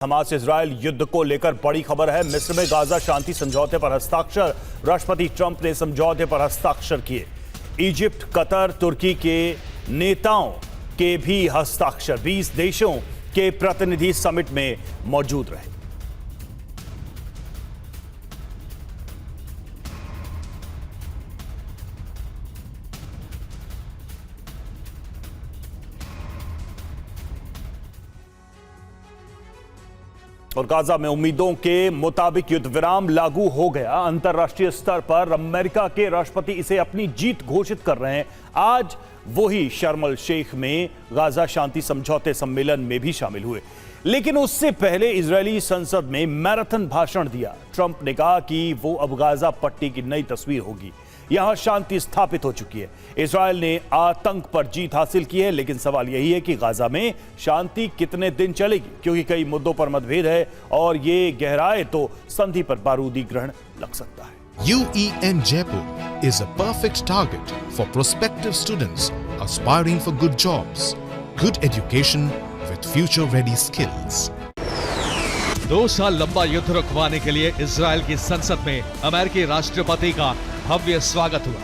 Hamas Israel युद्ध को लेकर बड़ी खबर है। मिस्र में गाजा शांति समझौते पर हस्ताक्षर। राष्ट्रपति ट्रंप ने समझौते पर हस्ताक्षर किए। इजिप्ट, कतर, तुर्की के नेताओं के भी हस्ताक्षर। 20 देशों के प्रतिनिधि समिट में मौजूद रहे। और गाजा में उम्मीदों के मुताबिक युद्ध विराम लागू हो गया। अंतर्राष्ट्रीय स्तर पर अमेरिका के राष्ट्रपति इसे अपनी जीत घोषित कर रहे हैं। आज वही शर्म अल शेख में गाजा शांति समझौते सम्मेलन में भी शामिल हुए, लेकिन उससे पहले इजरायली संसद में मैराथन भाषण दिया। ट्रंप ने कहा कि वो अब गाजा पट्टी की नई तस्वीर होगी। यहां शांति स्थापित हो चुकी है। इजरायल ने आतंक पर जीत हासिल की है, लेकिन सवाल यही है कि गाजा में शांति कितने दिन चलेगी, क्योंकि कई मुद्दों पर मतभेद है और ये गहराए तो संधि पर बारूदी ग्रहण लग सकता है। UEN Jaipur is a perfect target for prospective students aspiring for good jobs, good education with future-ready skills. 2 साल लंबा युद्ध रुकवाने के लिए इजरायल की संसद में अमेरिकी राष्ट्रपति का भव्य स्वागत हुआ।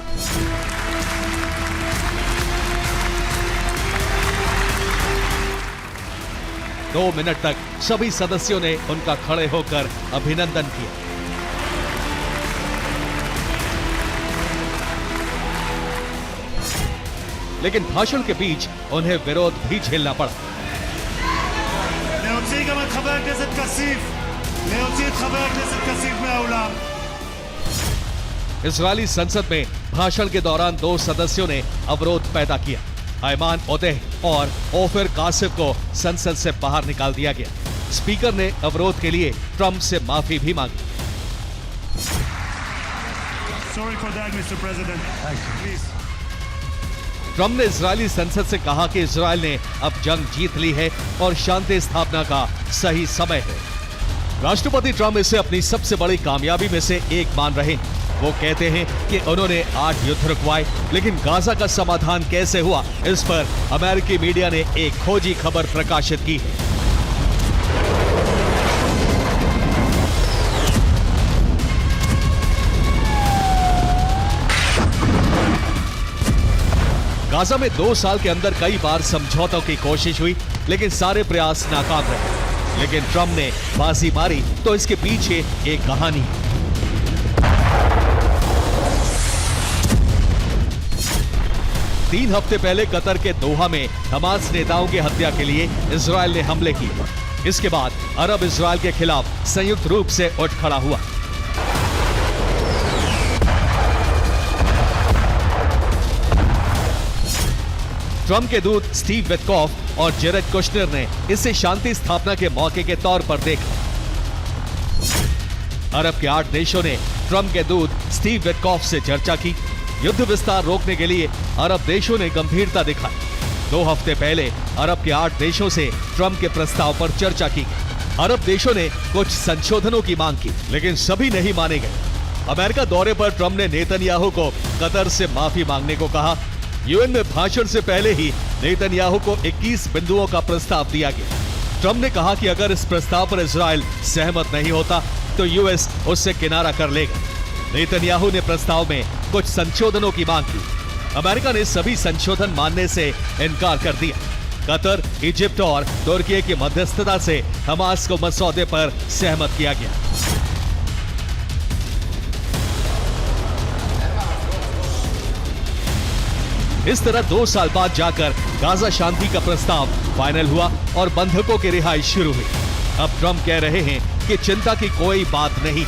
दो मिनट तक सभी सदस्यों ने उनका खड़े होकर अभिनंदन किया। लेकिन भाषण के बीच उन्हें विरोध भी झेलना पड़ा। इजरायली संसद में भाषण के दौरान 2 सदस्यों ने अवरोध पैदा किया। अयमान ओदेह और ओफिर कासिफ को संसद से बाहर निकाल दिया गया। स्पीकर ने अवरोध के लिए ट्रंप से माफी भी मांगी। ट्रंप ने इजरायली संसद से कहा कि इजरायल ने अब जंग जीत ली है और शांति स्थापना का सही समय है। राष्ट्रपति ट्रंप इसे अपनी सबसे बड़ी कामयाबी में से एक मान रहे हैं। वो कहते हैं कि उन्होंने 8 युद्ध रुकवाए, लेकिन गाजा का समाधान कैसे हुआ, इस पर अमेरिकी मीडिया ने एक खोजी खबर प्रकाशित की है। गाजा में 2 साल के अंदर कई बार समझौतों की कोशिश हुई, लेकिन सारे प्रयास नाकाम रहे। लेकिन ट्रंप ने बाजी मारी तो इसके पीछे एक कहानी है। 3 हफ्ते पहले कतर के दोहा में हमास नेताओं की हत्या के लिए इजरायल ने हमले किए। इसके बाद अरब इजरायल के खिलाफ संयुक्त रूप से उठ खड़ा हुआ। ट्रंप के दूत स्टीव विटकॉफ और जेरेड कुशनर ने इसे शांति स्थापना के मौके के तौर पर देखा। अरब के 8 देशों ने ट्रंप के दूत स्टीव विटकॉफ से चर्चा की। युद्ध विस्तार रोकने के लिए अरब देशों ने गंभीरता दिखाई। 2 हफ्ते पहले अरब के 8 देशों से ट्रंप के प्रस्ताव पर चर्चा की। अरब देशों ने कुछ संशोधनों की मांग की, लेकिन सभी नहीं माने गए। अमेरिका दौरे पर ट्रंप ने नेतन्याहू को कतर से माफी मांगने को कहा। यूएन में भाषण से पहले ही नेतन्याहू को 21 बिंदुओं का प्रस्ताव दिया गया। ट्रंप ने कहा कि अगर इस प्रस्ताव पर इजरायल सहमत नहीं होता तो यूएस उससे किनारा कर लेगा। नेतन्याहू ने प्रस्ताव में कुछ संशोधनों की मांग की। अमेरिका ने सभी संशोधन मानने से इनकार कर दिया। कतर, इजिप्ट और तुर्की की मध्यस्थता से हमास को मसौदे पर सहमत किया गया। इस तरह 2 साल बाद जाकर गाजा शांति का प्रस्ताव फाइनल हुआ और बंधकों की रिहाई शुरू हुई। अब ट्रंप कह रहे हैं कि चिंता की कोई बात नहीं।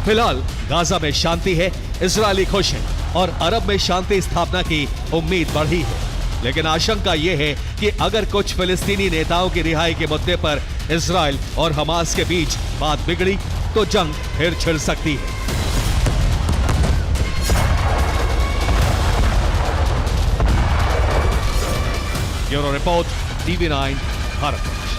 फिलहाल गाजा में शांति है, इजरायली खुश हैं और अरब में शांति स्थापना की उम्मीद बढ़ी है। लेकिन आशंका यह है कि अगर कुछ फिलिस्तीनी नेताओं की रिहाई के मुद्दे पर इजरायल और हमास के बीच बात बिगड़ी तो जंग फिर छिड़ सकती है। Bureau report, TV9 Bharat.